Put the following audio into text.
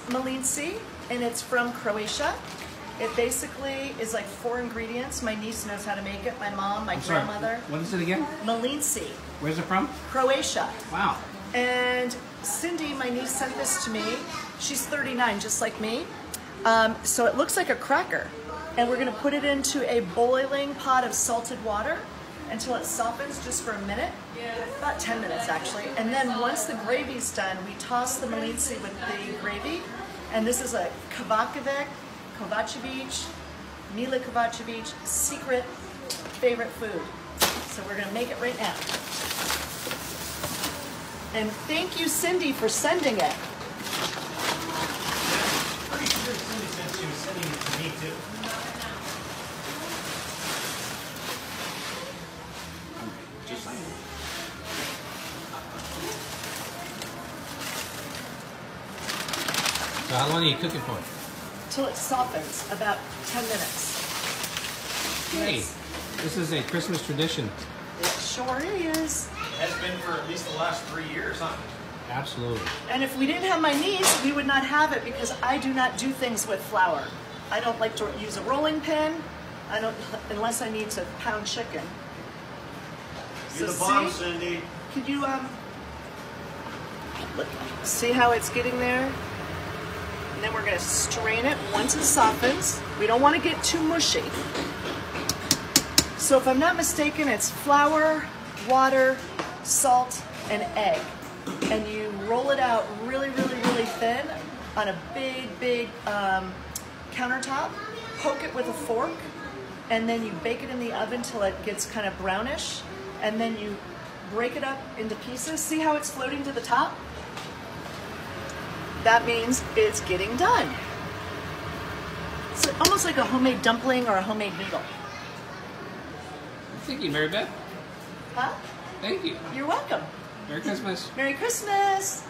Milinci, and it's from Croatia. It basically is like 4 ingredients. My niece knows how to make it. My mom, my grandmother. What is it again? Milinci. Where's it from? Croatia. Wow. And Cindy, my niece, sent this to me. She's 39, just like me. So it looks like a cracker. And we're gonna put it into a boiling pot of salted water until it softens just for a minute, about 10 minutes actually. And then once the gravy's done, we toss the Milinci with the gravy. And this is a Kovacevic, Mila Kovacevic secret favorite food. So we're gonna make it right now. And thank you, Cindy, for sending it. Pretty sure Cindy said she was sending it to me too. Just saying. So how long are you cooking for? Till it softens, about 10 minutes. Hey, this is a Christmas tradition. It sure is. Has been for at least the last 3 years, huh? Absolutely. And if we didn't have my niece, we would not have it because I do not do things with flour. I don't like to use a rolling pin. I don't, unless I need to pound chicken. You're the bomb, Cindy. Could you look, see how it's getting there? And then we're going to strain it once it softens. We don't want to get too mushy. So if I'm not mistaken, it's flour, water, salt, and egg. And you roll it out really, really, really thin on a big countertop. Poke it with a fork, and then you bake it in the oven till it gets kind of brownish. And then you break it up into pieces. See how it's floating to the top? That means it's getting done. It's almost like a homemade dumpling or a homemade noodle. Thank you, Mary Beth. Huh? Thank you. You're welcome. Merry Christmas. Merry Christmas.